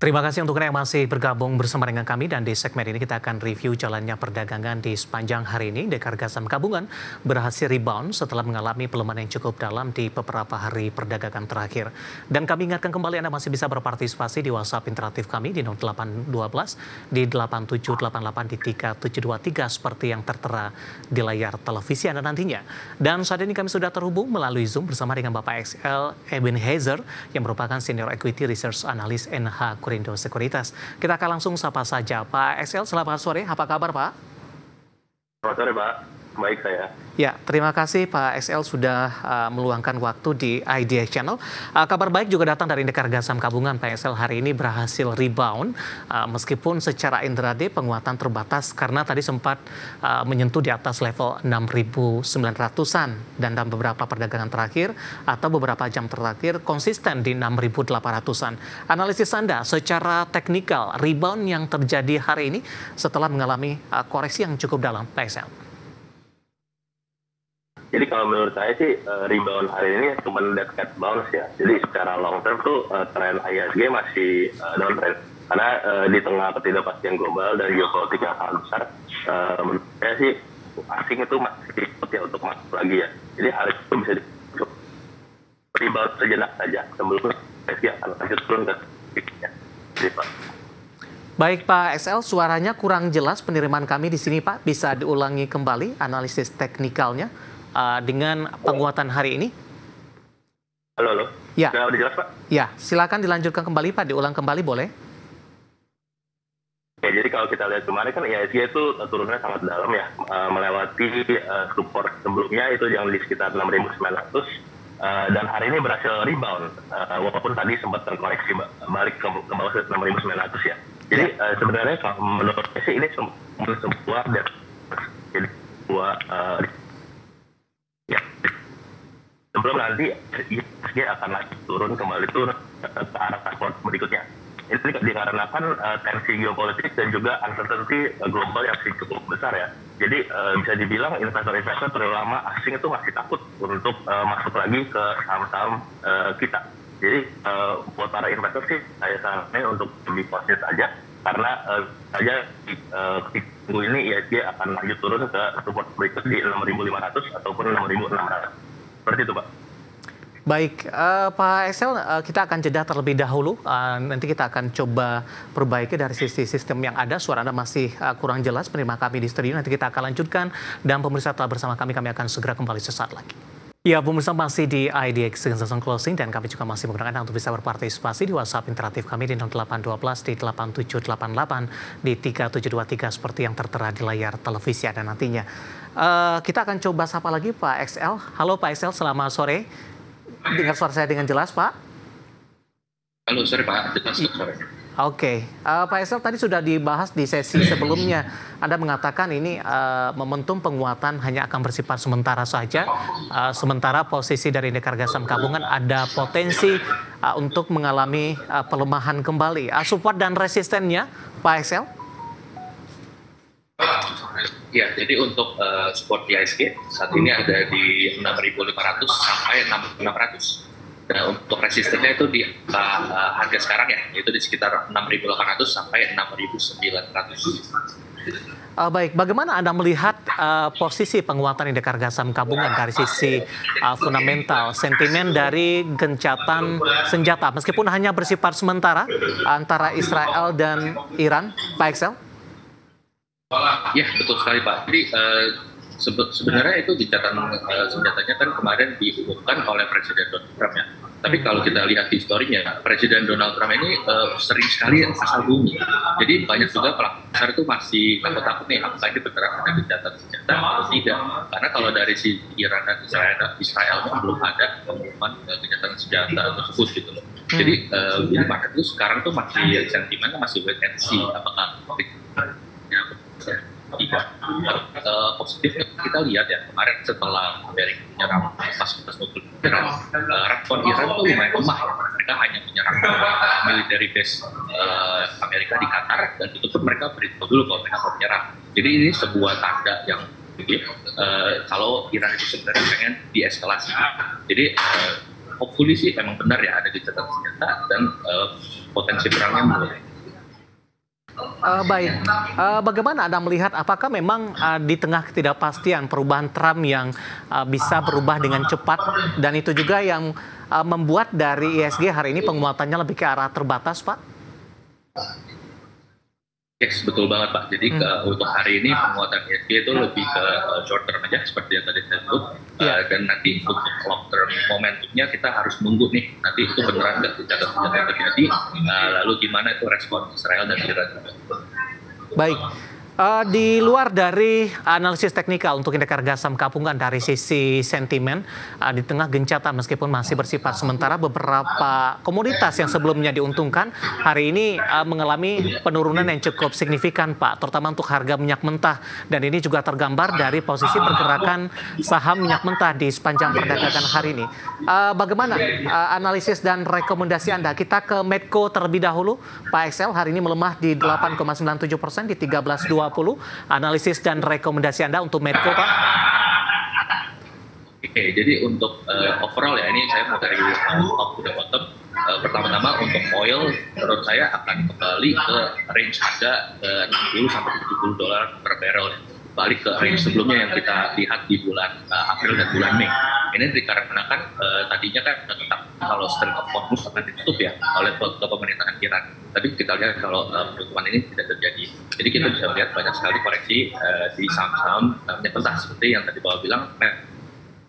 Terima kasih untuk Anda yang masih bergabung bersama dengan kami, dan di segmen ini kita akan review jalannya perdagangan di sepanjang hari ini. Harga saham gabungan berhasil rebound setelah mengalami pelemahan yang cukup dalam di beberapa hari perdagangan terakhir. Dan kami ingatkan kembali Anda masih bisa berpartisipasi di WhatsApp interaktif kami di 0812 di 8788 di 3723 seperti yang tertera di layar televisi Anda nantinya. Dan saat ini kami sudah terhubung melalui Zoom bersama dengan Bapak XL Ebenezer yang merupakan Senior Equity Research Analyst NH Kurindo Sekuritas. Kita akan langsung sapa saja Pak XL. Selamat sore, apa kabar Pak? Selamat sore Pak, baik saya. Ya, terima kasih Pak XL sudah meluangkan waktu di IDX Channel. Kabar baik juga datang dari indeks harga saham gabungan. Pak XL hari ini berhasil rebound meskipun secara intraday penguatan terbatas karena tadi sempat menyentuh di atas level 6.900-an dan dalam beberapa perdagangan terakhir atau beberapa jam terakhir konsisten di 6.800-an. Analisis Anda secara teknikal rebound yang terjadi hari ini setelah mengalami koreksi yang cukup dalam, Pak XL. Jadi kalau menurut saya sih rebound hari ini cuma dead bounce ya. Jadi secara long term tuh tren IHSG masih downtrend. Karena di tengah ketidakpastian global dan geopolitik yang sangat besar, menurut saya sih asing itu masih ikut ya untuk masuk lagi ya. Jadi hari itu bisa rebound sejenak saja sebelum IHSG akan lanjut turun ke titiknya. Jadi Pak. Baik Pak XL, suaranya kurang jelas penerimaan kami di sini Pak. Bisa diulangi kembali analisis teknikalnya dengan penguatan hari ini? Halo. Ya. Sudah jelas Pak? Ya, silakan dilanjutkan kembali Pak, diulang kembali boleh? Ya, jadi kalau kita lihat kemarin kan IHSG itu turunnya sangat dalam ya, melewati support sebelumnya itu yang di sekitar 6.900 dan hari ini berhasil rebound, walaupun tadi sempat terkoreksi balik ke bawah 6.900 ya. Jadi sebenarnya kalau menurut saya sih ini sebuah sebelum nanti IHSG akan lagi kembali turun ke arah support berikutnya. Ini dikarenakan tensi geopolitik dan juga uncertainty global yang cukup besar ya. Jadi bisa dibilang investor-investor terutama asing itu masih takut untuk masuk lagi ke saham-saham kita. Jadi buat para investor sih saya saranin untuk lebih positif aja, karena saja minggu ini IHSG akan lanjut turun ke support berikut di 6.500 ataupun 6.600. Seperti itu Pak. Baik, Pak XL, kita akan jeda terlebih dahulu. Nanti kita akan coba perbaiki dari sisi sistem yang ada. Suara Anda masih kurang jelas, penerima kami di studio. Nanti kita akan lanjutkan, dan pemirsa telah bersama kami akan segera kembali sesaat lagi. Ya, pemirsa masih di IDX Season Closing, dan kami juga masih menggunakan Anda untuk bisa berpartisipasi di WhatsApp interaktif kami di 0812 di 8788 di 3723 seperti yang tertera di layar televisi Anda nantinya. Kita akan coba sapa lagi Pak XL. Halo Pak XL, selamat sore. Dengar suara saya dengan jelas Pak? Halo, sore Pak. Sore. Oke, Pak XL tadi sudah dibahas di sesi sebelumnya. Anda mengatakan ini momentum penguatan hanya akan bersifat sementara saja. Sementara posisi dari indeks harga saham gabungan ada potensi untuk mengalami pelemahan kembali. Support dan resistennya, Pak XL? Ya, jadi untuk support IHSG saat ini ada di 6.500 sampai 6.600. Dan untuk resistennya itu di harga sekarang ya, yaitu di sekitar 6.800 sampai 6.900. Baik, bagaimana Anda melihat posisi penguatan indeks harga saham gabungan dari sisi fundamental, sentimen dari gencatan senjata, meskipun hanya bersifat sementara antara Israel dan Iran, Pak XL? Ya, betul sekali Pak. Jadi sebenarnya itu gencatan senjatanya kan kemarin diumumkan oleh Presiden Donald Trump ya. Tapi kalau kita lihat historinya, Presiden Donald Trump ini sering sekali asal bunyi. Jadi banyak juga pelaku pasar itu masih takut-takut nih, apakah ini beneran ada gencatan senjata atau tidak. Karena kalau dari si Iran dan Israel belum ada pengumuman gencatan senjata tersebut gitu loh. Jadi ini market itu sekarang tuh masih sentimennya masih wait and see, apakah tidak. Positifnya kita lihat ya, kemarin setelah Amerika menyerang fasilitas nuklir respon Iran itu lumayan lemah. Mereka hanya menyerang military base Amerika di Qatar, dan itu pun mereka beritahu dulu kalau mereka mau menyerang. Jadi ini sebuah tanda yang kalau Iran itu sebenarnya pengen dieskalasi. Jadi hopefully sih emang benar ya ada gencatan senjata dan potensi perangnya mulai. Baik, bagaimana Anda melihat apakah memang di tengah ketidakpastian perubahan Trump yang bisa berubah dengan cepat dan itu juga yang membuat dari ISG hari ini penguatannya lebih ke arah terbatas, Pak? Yes, betul banget Pak. Jadi untuk hari ini penguatan ISG itu lebih ke short term aja seperti yang tadi saya sebut. Dan nanti untuk long term momentumnya kita harus nunggu nih. Nanti itu beneran nggak senjata terjadi. Lalu gimana itu respon Israel dan Iran juga. Baik. Di luar dari analisis teknikal untuk indeks harga saham gabungan dari sisi sentimen, di tengah gencatan meskipun masih bersifat sementara, beberapa komoditas yang sebelumnya diuntungkan hari ini mengalami penurunan yang cukup signifikan, Pak, terutama untuk harga minyak mentah. Dan ini juga tergambar dari posisi pergerakan saham minyak mentah di sepanjang perdagangan hari ini. Bagaimana analisis dan rekomendasi Anda? Kita ke Medco terlebih dahulu. Pak XL hari ini melemah di 8,97% di 13.20. Analisis dan rekomendasi Anda untuk Medco, Pak? Oke, jadi untuk overall ya, ini saya mau dari top to the bottom. Pertama-tama untuk oil, menurut saya akan kembali ke range harga $60 sampai $70 per barrel. Balik ke range sebelumnya yang kita lihat di bulan April dan bulan Mei. Ini dikarenakan tadinya kan tetap kalau Strait of Hormuz akan ditutup ya oleh pemerintahan Iran. Tapi kita lihat kalau penutupan ini tidak terjadi. Jadi kita bisa lihat banyak sekali koreksi di saham-saham minyak mentah seperti yang tadi Bapak bilang.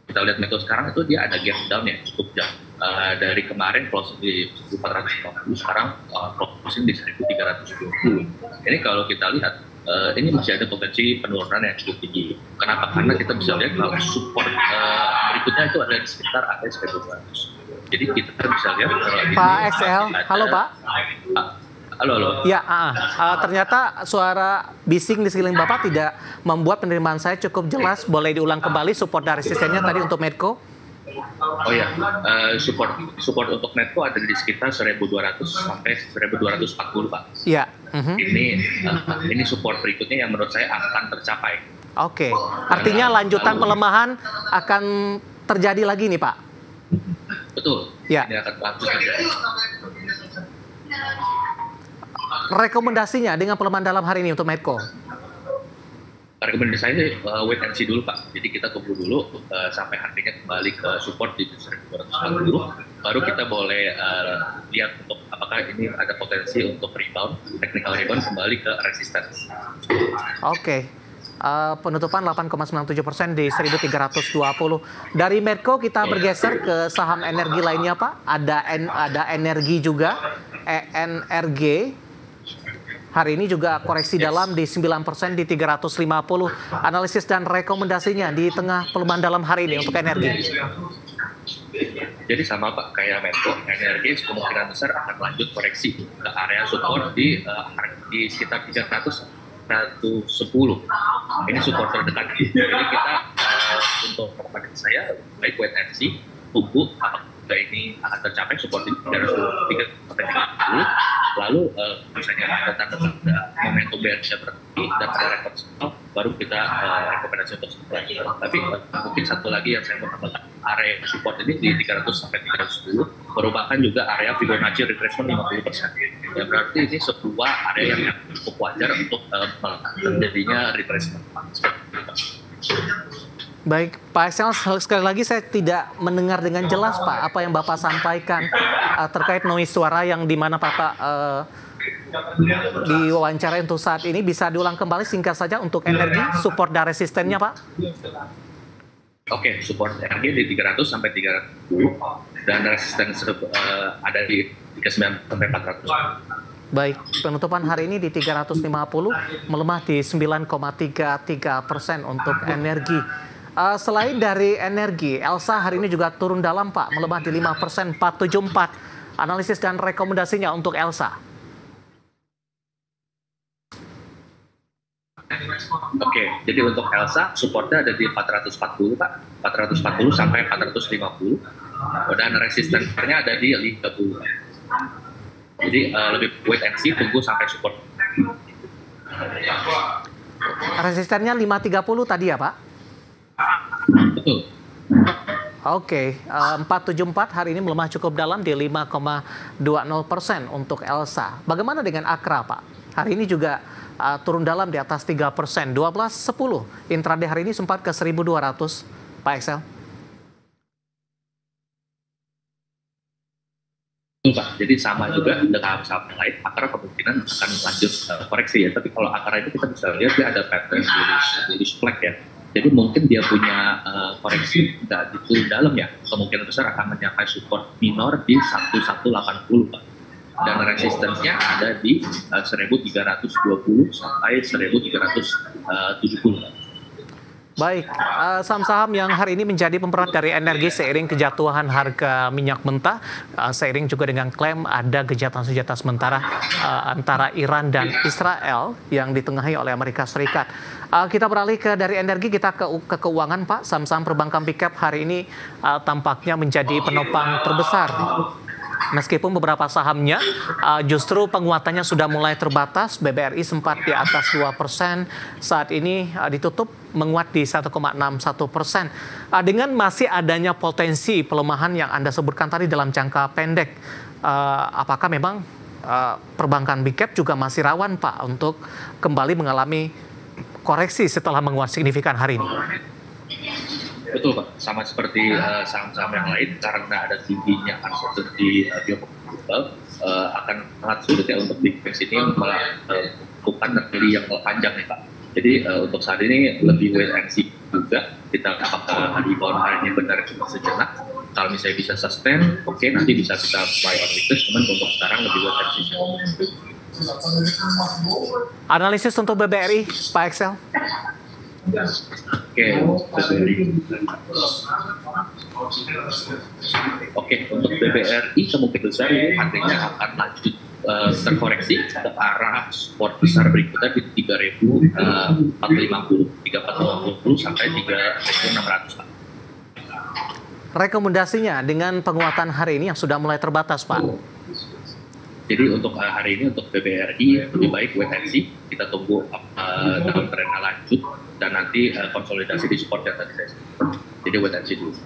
Kita lihat Medco sekarang itu dia ada gap down yang cukup jauh. Dari kemarin closing di 1.450, sekarang closing di 1.320. Ini kalau kita lihat ini masih ada potensi penurunan yang cukup tinggi. Kenapa? Karena kita bisa lihat kalau support berikutnya itu ada di sekitar ATS 1.200. Jadi kita bisa lihat Pak XL, halo Pak. Halo. Ya, ternyata suara bising di sekeliling Bapak tidak membuat penerimaan saya cukup jelas. Boleh diulang kembali support dan resistennya tadi untuk Medco? Oh ya, support untuk Medco ada di sekitar 1.200 sampai 1.240 Pak. Iya. Ini support berikutnya yang menurut saya akan tercapai. Oke, artinya lanjutan pelemahan akan terjadi lagi nih Pak? Betul, ya. Ini akan lanjut terjadi. Rekomendasinya dengan pelemahan dalam hari ini untuk Medco? Rekomendasi saya wait and see dulu Pak. Jadi kita tunggu dulu sampai harganya kembali ke support di 1.240. Baru kita boleh lihat untuk apakah ini ada potensi untuk rebound, technical rebound kembali ke resistance. Oke. Penutupan 8,97% di 1.320. Dari Medco kita bergeser ke saham energi lainnya Pak. Ada energi juga, ENRG. Hari ini juga koreksi dalam di 9% di 350. Analisis dan rekomendasinya di tengah pelemahan dalam hari ini untuk energi. Jadi sama Pak, kayak Medco, energi kemungkinan besar akan lanjut koreksi ke area support di sekitar 300-110. Ini support terdekat. Jadi kita untuk rekomendasi saya baik wait and see, tunggu apakah ini akan tercapai support ini 330. Lalu misalnya tanda-tanda momentum bearish berhenti dan ada rekor signal, baru kita rekomendasi untuk support. Tapi mungkin satu lagi yang saya mau tambahkan, area support ini di 300 sampai 310 merupakan juga area Fibonacci retracement 50%. Ya berarti ini sebuah area yang cukup wajar untuk terjadinya retracement. Baik, Pak Excel, sekali lagi saya tidak mendengar dengan jelas Pak apa yang Bapak sampaikan terkait noise suara yang di mana Bapak diwawancara untuk saat ini. Bisa diulang kembali singkat saja untuk energi, support dan resistennya Pak? Oke, support energi di 300 sampai 310 dan resisten ada di 39 sampai 400. Baik, penutupan hari ini di 350 melemah di 9,33% untuk energi. Selain dari energi, Elsa hari ini juga turun dalam Pak, melemah di 5%, 474. Analisis dan rekomendasinya untuk Elsa. Oke, jadi untuk Elsa supportnya ada di 440 Pak, 440 sampai 450, dan resistennya ada di 50. Jadi lebih wait and see, tunggu sampai support. Resistennya 530 tadi ya Pak? Betul. Oke, 474 hari ini melemah cukup dalam di 5,20% untuk Elsa. Bagaimana dengan Akra, Pak? Hari ini juga turun dalam di atas 3%, 12,10. Intraday hari ini sempat ke 1.200, Pak Excel. Pak, jadi sama juga dengan saham yang lain, Akra kemungkinan akan lanjut koreksi ya. Tapi kalau Akra itu kita bisa lihat dia ada pattern bullish flag ya. Jadi mungkin dia punya koreksi tidak di dalam ya, kemungkinan besar akan mencapai support minor di 1180 Pak. Dan resistensinya ada di 1320 sampai 1370. Baik, saham-saham yang hari ini menjadi pemberat dari energi seiring kejatuhan harga minyak mentah, seiring juga dengan klaim ada gencatan senjata sementara antara Iran dan Israel yang ditengahi oleh Amerika Serikat. Kita beralih dari energi, kita ke keuangan, Pak. Saham-saham perbankan big cap hari ini tampaknya menjadi penopang terbesar. Meskipun beberapa sahamnya justru penguatannya sudah mulai terbatas, BBRI sempat di atas 2%, saat ini ditutup menguat di 1,61%. Dengan masih adanya potensi pelemahan yang Anda sebutkan tadi dalam jangka pendek, apakah memang perbankan big cap juga masih rawan, Pak, untuk kembali mengalami koreksi setelah menguat signifikan hari ini? Betul Pak, sama seperti saham-saham yang lain, karena ada tingginya uncertainty global, akan sangat sulit ya untuk big banks ini melakukan rally yang panjang nih Pak. Jadi untuk saat ini lebih wait and see juga, kita apakah rebound hari ini benar cuma sejenak. Kalau misalnya bisa sustain, oke, nanti bisa kita buy on weakness, cuman untuk sekarang lebih wait and see. Analisis untuk BBRI, Pak Excel? Oke, untuk BBRI kemungkinan besar ini harganya akan lanjut terkoreksi ke arah support besar berikutnya di 3.450 sampai 3.600. Rekomendasinya dengan penguatan hari ini yang sudah mulai terbatas, Pak? Jadi untuk hari ini untuk BBRI lebih baik wait and see, kita tunggu dalam trennya lanjut dan nanti konsolidasi di support yang tadi saya sebutkan. Jadi wait and see dulu.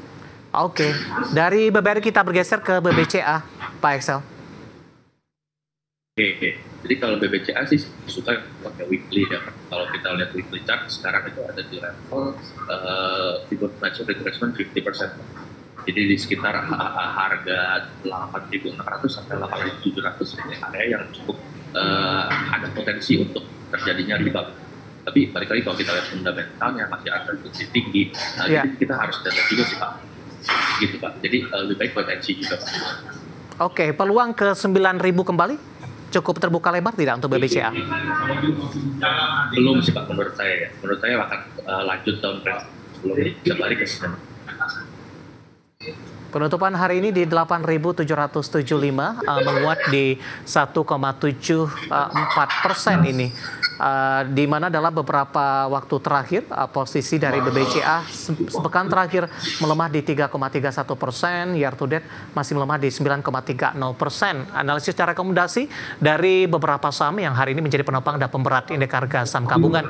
Oke, dari BBRI kita bergeser ke BBCA, Pak Excel. Oke. Jadi kalau BBCA sih suka pakai weekly ya. Kalau kita lihat weekly chart sekarang itu ada di level Fibonacci retracement 50%. Jadi di sekitar harga 8.600 sampai 8.700 ini area yang cukup ada potensi untuk terjadinya rebound. Tapi balik lagi kalau kita lihat fundamentalnya masih ada tinggi, jadi kita harus jaga juga sih Pak. Gitu Pak. Jadi lebih baik wait and see juga Pak. Oke, peluang ke 9.000 kembali? Cukup terbuka lebar tidak untuk BBCA? Belum sih Pak menurut saya ya. Menurut saya akan lanjut downtrend sebelum bisa balik ke 9. Penutupan hari ini di 8.775, menguat di 1,74% ini. Di mana dalam beberapa waktu terakhir, posisi dari BBCA sepekan terakhir melemah di 3,31%, year to date masih melemah di 9,30%. Analisis secara rekomendasi dari beberapa saham yang hari ini menjadi penopang dan pemberat indeks harga saham gabungan.